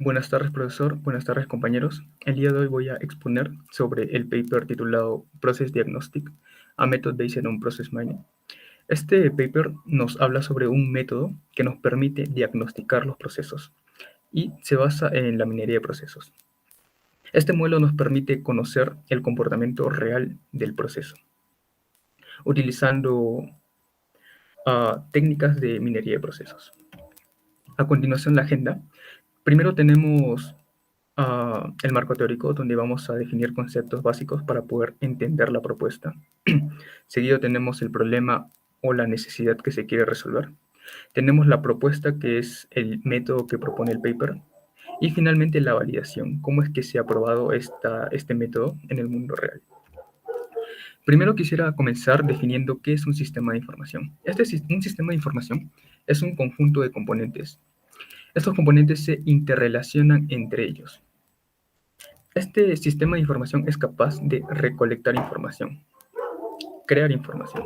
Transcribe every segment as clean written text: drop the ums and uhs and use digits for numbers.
Buenas tardes, profesor. Buenas tardes, compañeros. El día de hoy voy a exponer sobre el paper titulado Process Diagnostic, a Method Based on Process Mining. Este paper nos habla sobre un método que nos permite diagnosticar los procesos y se basa en la minería de procesos. Este modelo nos permite conocer el comportamiento real del proceso, utilizando técnicas de minería de procesos. A continuación, la agenda. Primero tenemos el marco teórico, donde vamos a definir conceptos básicos para poder entender la propuesta. Seguido tenemos el problema o la necesidad que se quiere resolver. Tenemos la propuesta, que es el método que propone el paper. Y finalmente la validación, cómo es que se ha probado este método en el mundo real. Primero quisiera comenzar definiendo qué es un sistema de información. Un sistema de información es un conjunto de componentes. Estos componentes se interrelacionan entre ellos. Este sistema de información es capaz de recolectar información, crear información.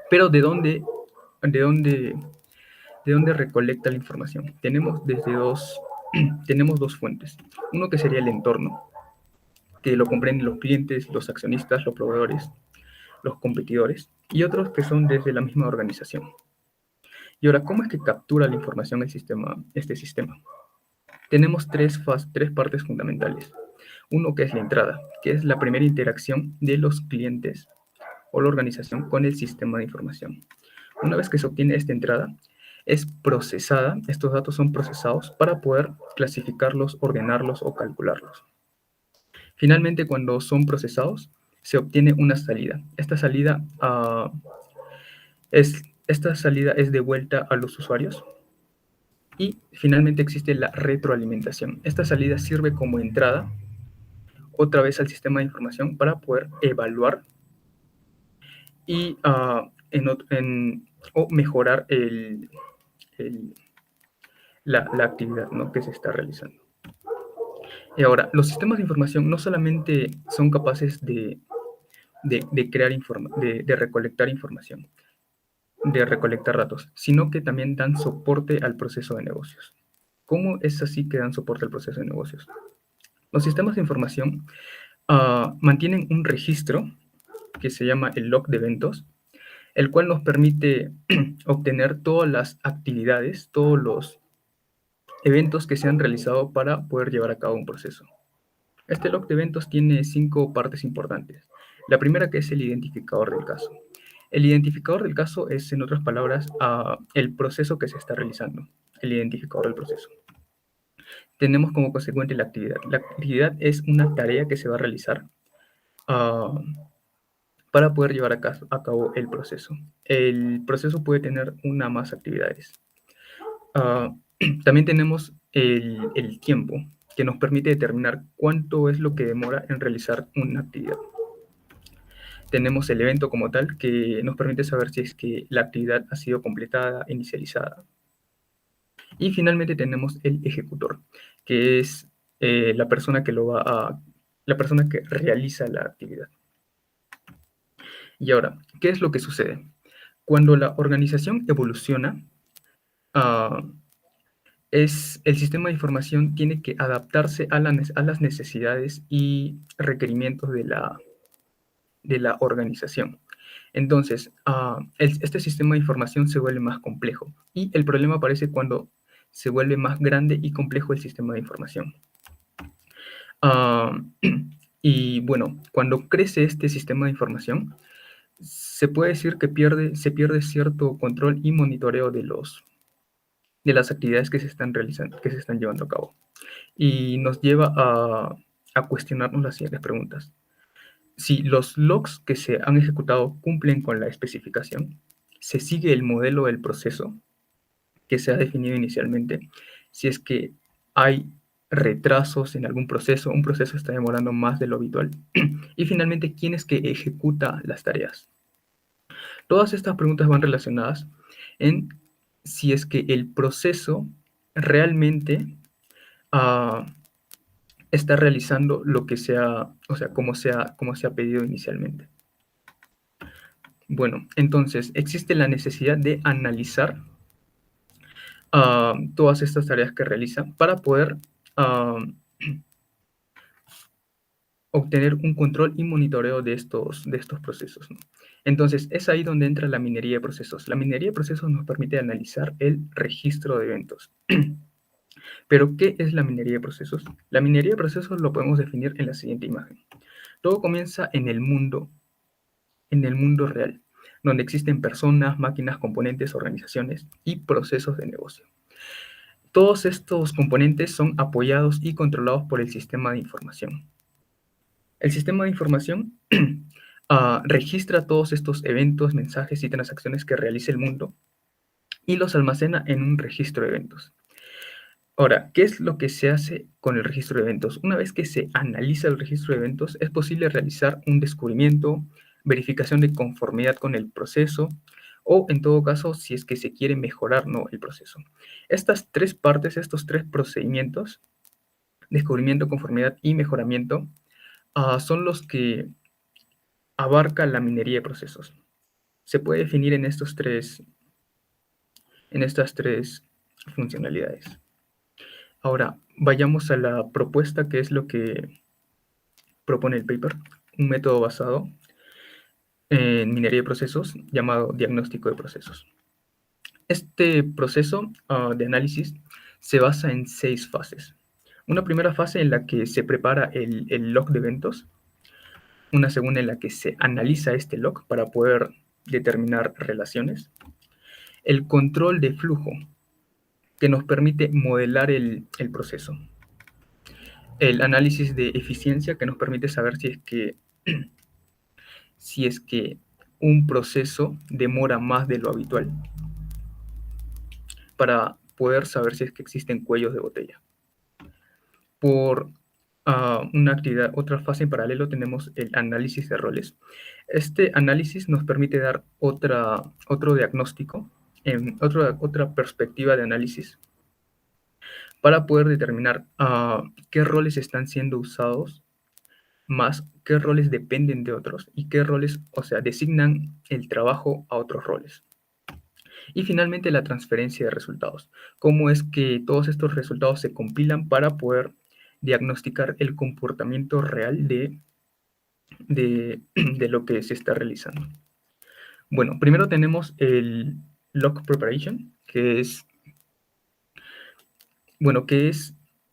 Pero ¿de dónde recolecta la información? Tenemos dos fuentes. Uno que sería el entorno, que lo comprenden los clientes, los accionistas, los proveedores, los competidores, y otros que son desde la misma organización. Y ahora, ¿cómo es que captura la información este sistema? Tenemos tres partes fundamentales. Uno, que es la entrada, que es la primera interacción de los clientes o la organización con el sistema de información. Una vez que se obtiene esta entrada, es procesada, estos datos son procesados para poder clasificarlos, ordenarlos o calcularlos. Finalmente, cuando son procesados, se obtiene una salida. Esta salida es devuelta a los usuarios. Y finalmente existe la retroalimentación. Esta salida sirve como entrada otra vez al sistema de información para poder evaluar y o mejorar la actividad, ¿no?, que se está realizando. Y ahora, los sistemas de información no solamente son capaces de recolectar información, de recolectar datos, sino que también dan soporte al proceso de negocios. ¿Cómo es así que dan soporte al proceso de negocios? Los sistemas de información mantienen un registro que se llama el log de eventos, el cual nos permite obtener todas las actividades, todos los eventos que se han realizado para poder llevar a cabo un proceso. Este log de eventos tiene 5 partes importantes. La primera, que es el identificador del caso. El identificador del caso es, en otras palabras, el proceso que se está realizando, el identificador del proceso. Tenemos como consecuente la actividad. La actividad es una tarea que se va a realizar para poder llevar a cabo el proceso. El proceso puede tener una o más actividades. También tenemos el tiempo, que nos permite determinar cuánto es lo que demora en realizar una actividad. Tenemos el evento como tal, que nos permite saber si es que la actividad ha sido completada, inicializada. Y finalmente tenemos el ejecutor, que es la persona que realiza la actividad. Y ahora, ¿qué es lo que sucede? Cuando la organización evoluciona, el sistema de información tiene que adaptarse a las necesidades y requerimientos de la organización. Entonces, este sistema de información se vuelve más complejo, y el problema aparece cuando se vuelve más grande y complejo el sistema de información. Y bueno, cuando crece este sistema de información, se puede decir que se pierde cierto control y monitoreo de las actividades que se están realizando, que se están llevando a cabo. Y nos lleva a cuestionarnos las siguientes preguntas. Si los logs que se han ejecutado cumplen con la especificación, se sigue el modelo del proceso que se ha definido inicialmente. Si es que hay retrasos en algún proceso, un proceso está demorando más de lo habitual. Y finalmente, ¿quién es que ejecuta las tareas? Todas estas preguntas van relacionadas en si es que el proceso realmente está realizando lo que como se ha pedido inicialmente. Bueno, entonces existe la necesidad de analizar todas estas tareas que realiza para poder obtener un control y monitoreo de estos procesos, ¿no? Entonces, es ahí donde entra la minería de procesos. La minería de procesos nos permite analizar el registro de eventos. Pero, ¿qué es la minería de procesos? La minería de procesos lo podemos definir en la siguiente imagen. Todo comienza en el mundo real, donde existen personas, máquinas, componentes, organizaciones y procesos de negocio. Todos estos componentes son apoyados y controlados por el sistema de información. El sistema de información registra todos estos eventos, mensajes y transacciones que realiza el mundo y los almacena en un registro de eventos. Ahora, ¿qué es lo que se hace con el registro de eventos? Una vez que se analiza el registro de eventos, es posible realizar un descubrimiento, verificación de conformidad con el proceso, o en todo caso, si es que se quiere mejorar, ¿no?, el proceso. Estas tres partes, estos tres procedimientos, descubrimiento, conformidad y mejoramiento, son los que abarca la minería de procesos. Se puede definir en estas tres funcionalidades. Ahora, vayamos a la propuesta, que es lo que propone el paper, un método basado en minería de procesos llamado diagnóstico de procesos. Este proceso de análisis se basa en 6 fases. Una primera fase en la que se prepara el log de eventos, una segunda en la que se analiza este log para poder determinar relaciones, el control de flujo, que nos permite modelar el proceso, el análisis de eficiencia, que nos permite saber si es que un proceso demora más de lo habitual, para poder saber si es que existen cuellos de botella. Por una actividad, otra fase en paralelo, tenemos el análisis de roles. Este análisis nos permite dar otro diagnóstico, otra perspectiva de análisis, para poder determinar qué roles están siendo usados, más qué roles dependen de otros y qué roles, o sea, designan el trabajo a otros roles. Y finalmente, la transferencia de resultados. Cómo es que todos estos resultados se compilan para poder diagnosticar el comportamiento real de lo que se está realizando. Bueno, primero tenemos el log preparation, que es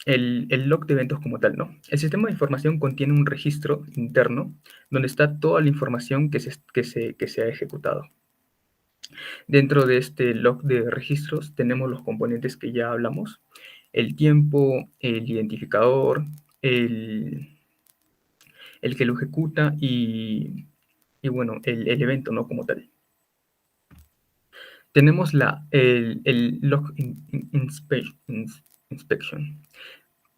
el log de eventos como tal, ¿no? El sistema de información contiene un registro interno donde está toda la información que se ha ejecutado. Dentro de este log de registros tenemos los componentes que ya hablamos: el tiempo, el identificador, el que lo ejecuta y bueno, el evento, ¿no?, como tal. Tenemos el log inspection.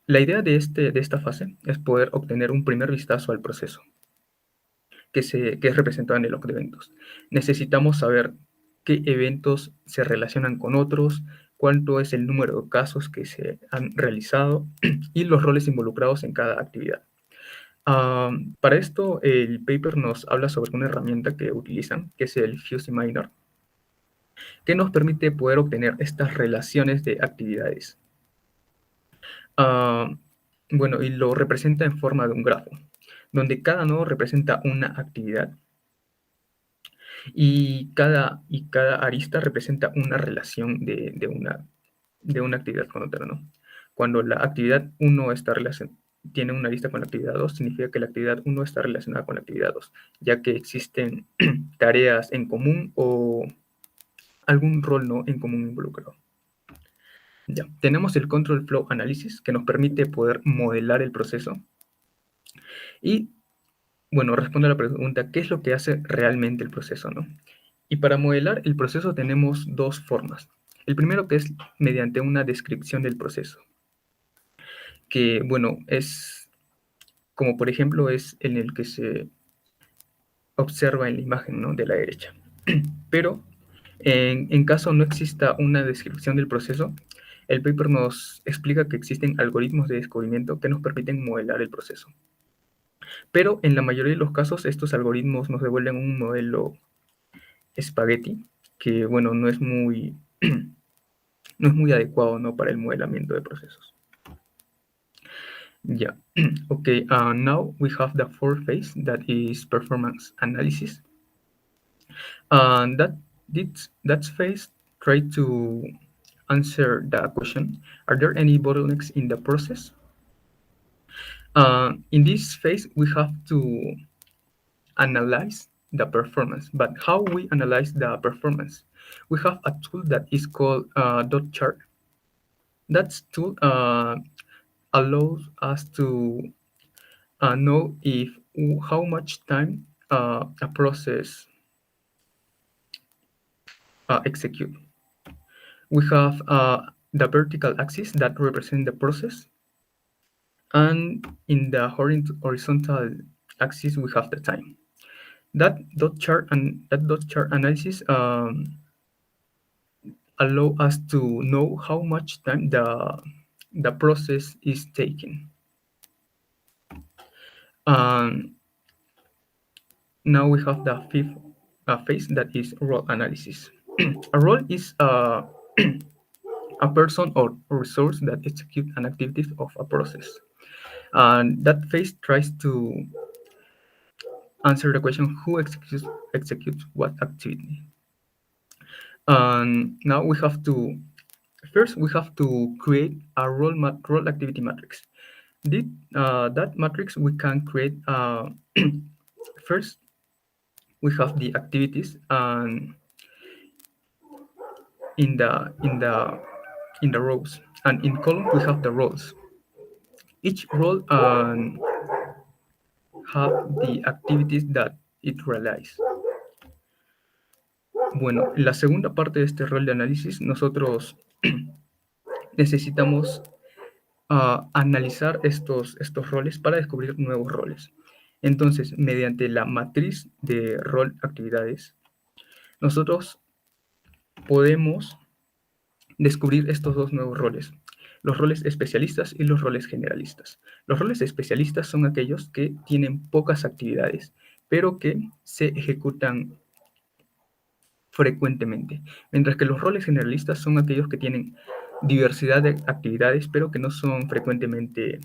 La idea de esta fase es poder obtener un primer vistazo al proceso, que es representado en el log de eventos. Necesitamos saber qué eventos se relacionan con otros, cuánto es el número de casos que se han realizado y los roles involucrados en cada actividad. Para esto, el paper nos habla sobre una herramienta que utilizan, que es el Fuzzy Miner, que nos permite poder obtener estas relaciones de actividades. Bueno, y lo representa en forma de un grafo, donde cada nodo representa una actividad y cada arista representa una relación de una actividad con otra, ¿no? Cuando la actividad 1 tiene una arista con la actividad 2, significa que la actividad 1 está relacionada con la actividad 2, ya que existen tareas en común o algún rol, ¿no?, en común involucrado. Ya, tenemos el Control Flow Analysis, que nos permite poder modelar el proceso. Y, bueno, responde a la pregunta, ¿qué es lo que hace realmente el proceso, no? Y para modelar el proceso tenemos dos formas. El primero, que es mediante una descripción del proceso, que, bueno, es como, por ejemplo, es en el que se observa en la imagen, ¿no?, de la derecha. Pero en caso no exista una descripción del proceso, el paper nos explica que existen algoritmos de descubrimiento que nos permiten modelar el proceso. Pero en la mayoría de los casos, estos algoritmos nos devuelven un modelo espagueti, que, bueno, no es muy no es muy adecuado, ¿no?, para el modelamiento de procesos. Yeah. Okay, now we have the fourth phase, that is performance analysis. And that phase try to answer the question, are there any bottlenecks in the process? In this phase, we have to analyze the performance. But how we analyze the performance? We have a tool that is called dot chart. That tool allows us to know if how much time a process execute. We have the vertical axis that represent the process, and in the horizontal axis we have the time. That dot chart analysis allow us to know how much time the process is taking. Now we have the fifth phase, that is role analysis. A role is a person or resource that executes an activity of a process. And that phase tries to answer the question, who executes what activity. And now we have to create a role activity matrix. That matrix we can create. First, we have the activities, and in the rows, and in column we have the roles. Each role have the activities that it realizes. Bueno, en la segunda parte de este rol de análisis, nosotros necesitamos analizar estos roles para descubrir nuevos roles. Entonces, mediante la matriz de rol actividades, nosotros podemos descubrir estos dos nuevos roles, los roles especialistas y los roles generalistas. Los roles especialistas son aquellos que tienen pocas actividades, pero que se ejecutan frecuentemente, mientras que los roles generalistas son aquellos que tienen diversidad de actividades, pero que no son frecuentemente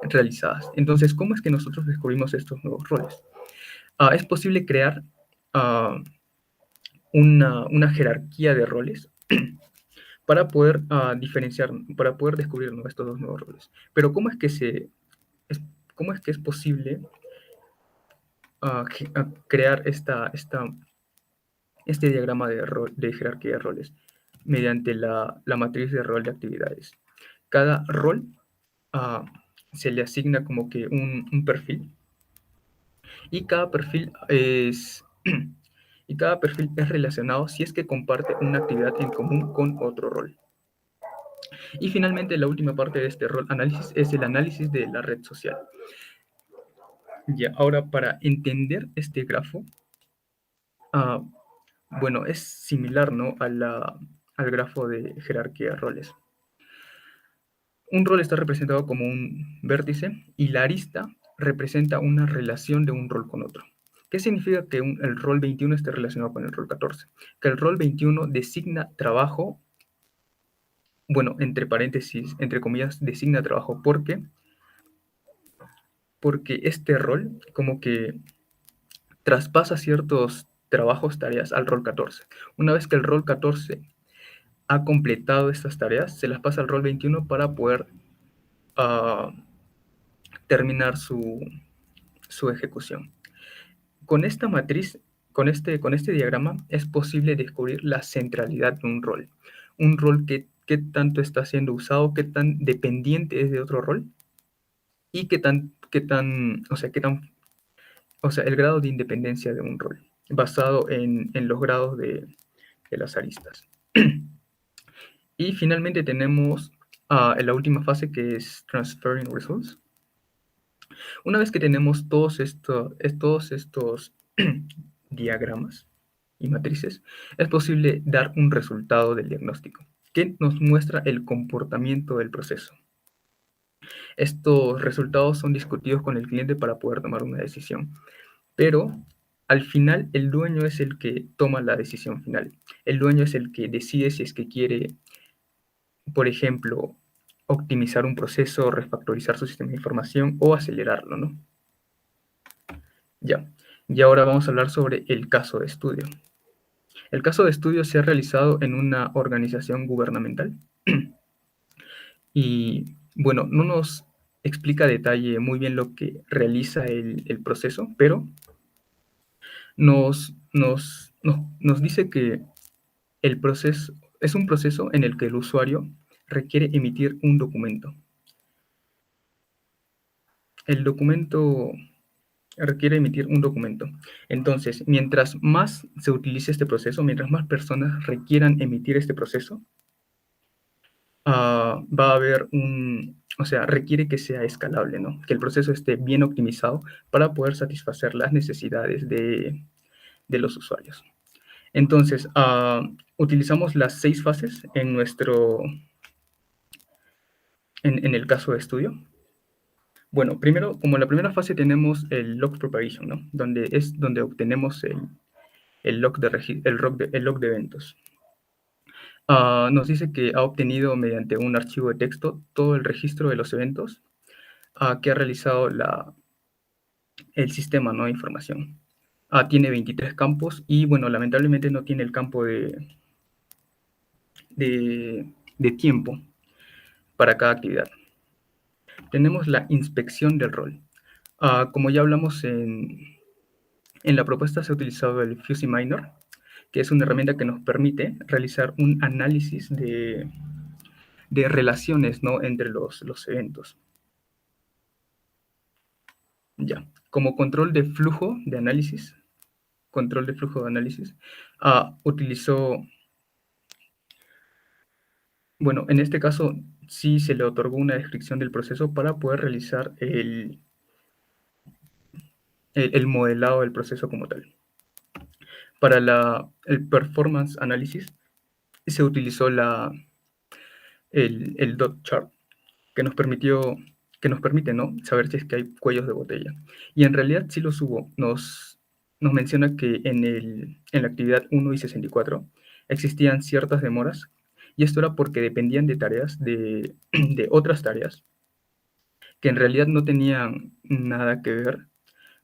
realizadas. Entonces, ¿cómo es que nosotros descubrimos estos nuevos roles? Es posible crear una jerarquía de roles para poder diferenciar, para poder descubrir, ¿no?, estos dos nuevos roles. Pero ¿cómo es que es posible crear este diagrama de jerarquía de roles? Mediante la matriz de rol de actividades. Cada rol se le asigna como que un perfil, y cada perfil es relacionado si es que comparte una actividad en común con otro rol. Y finalmente, la última parte de este rol análisis es el análisis de la red social. Ya, ahora, para entender este grafo, bueno, es similar, ¿no?, al grafo de jerarquía de roles. Un rol está representado como un vértice y la arista representa una relación de un rol con otro. ¿Qué significa que el rol 21 esté relacionado con el rol 14? Que el rol 21 designa trabajo, bueno, entre paréntesis, entre comillas, designa trabajo porque este rol como que traspasa ciertos trabajos, tareas al rol 14. Una vez que el rol 14 ha completado estas tareas, se las pasa al rol 21 para poder terminar su ejecución. Con esta matriz, con este diagrama, es posible descubrir la centralidad de un rol. Un rol que tanto está siendo usado, qué tan dependiente es de otro rol, y el grado de independencia de un rol, basado en los grados de las aristas. Y finalmente tenemos en la última fase, que es Transferring Results. Una vez que tenemos todos estos diagramas y matrices, es posible dar un resultado del diagnóstico que nos muestra el comportamiento del proceso. Estos resultados son discutidos con el cliente para poder tomar una decisión, pero al final el dueño es el que toma la decisión final. El dueño es el que decide si es que quiere por ejemplo, optimizar un proceso, refactorizar su sistema de información o acelerarlo, ¿no? Ya. Y ahora vamos a hablar sobre el caso de estudio. El caso de estudio se ha realizado en una organización gubernamental y, bueno, no nos explica a detalle muy bien lo que realiza el proceso, pero nos dice que el proceso es un proceso en el que el usuario requiere emitir un documento. El documento requiere emitir un documento. Entonces, mientras más se utilice este proceso, mientras más personas requieran emitir este proceso, va a haber o sea, requiere que sea escalable, ¿no? Que el proceso esté bien optimizado para poder satisfacer las necesidades de los usuarios. Entonces, utilizamos las 6 fases en el caso de estudio. Bueno, primero, como la primera fase tenemos el log preparation, ¿no? Donde obtenemos el log de eventos. Nos dice que ha obtenido mediante un archivo de texto todo el registro de los eventos que ha realizado el sistema, ¿no? De información. Tiene 23 campos y, bueno, lamentablemente no tiene el campo de tiempo para cada actividad. Tenemos la inspección del rol. Como ya hablamos en la propuesta, se ha utilizado el Fuzzy Minor, que es una herramienta que nos permite realizar un análisis de relaciones, ¿no? Entre los eventos. Ya. Como control de flujo de análisis, utilizó, bueno, en este caso sí se le otorgó una descripción del proceso para poder realizar el modelado del proceso como tal. Para el performance analysis se utilizó el dot chart, que nos permite, ¿no? Saber si es que hay cuellos de botella. Y en realidad sí los hubo. Nos menciona que en la actividad 1 y 64 existían ciertas demoras, y esto era porque dependían de tareas, de otras tareas, que en realidad no tenían nada que ver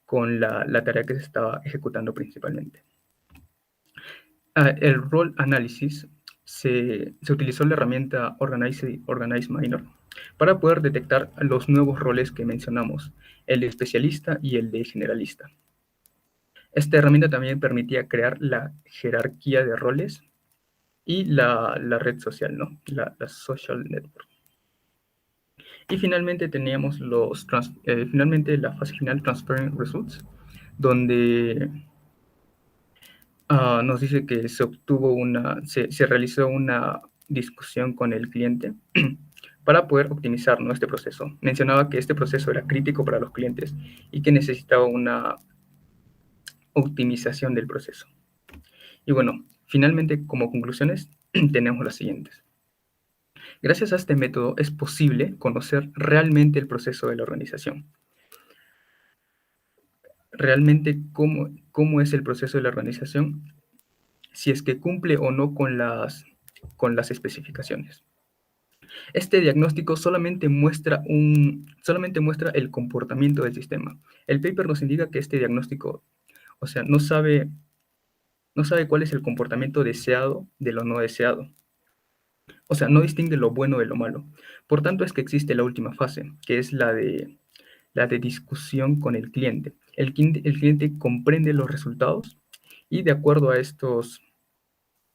con la tarea que se estaba ejecutando principalmente. El role analysis se utilizó la herramienta Organize Minor para poder detectar los nuevos roles que mencionamos, el de especialista y el de generalista. Esta herramienta también permitía crear la jerarquía de roles y la red social, ¿no? La social network. Y finalmente teníamos finalmente la fase final, Transferring Results, donde nos dice que se realizó una discusión con el cliente para poder optimizar, ¿no? Este proceso. Mencionaba que este proceso era crítico para los clientes y que necesitaba una optimización del proceso. Y bueno, finalmente, como conclusiones, tenemos las siguientes. Gracias a este método es posible conocer realmente el proceso de la organización. Realmente cómo es el proceso de la organización, si es que cumple o no con las especificaciones. Este diagnóstico solamente muestra el comportamiento del sistema. El paper nos indica que este diagnóstico, o sea, no sabe cuál es el comportamiento deseado de lo no deseado. O sea, no distingue lo bueno de lo malo. Por tanto, es que existe la última fase, que es la de discusión con el cliente. El cliente comprende los resultados y, de acuerdo a este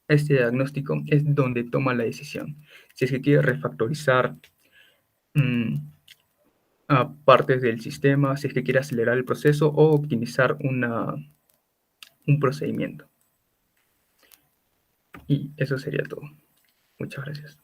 diagnóstico, es donde toma la decisión. Si es que quiere refactorizar a partes del sistema, si es que quiere acelerar el proceso o optimizar un procedimiento. Y eso sería todo. Muchas gracias.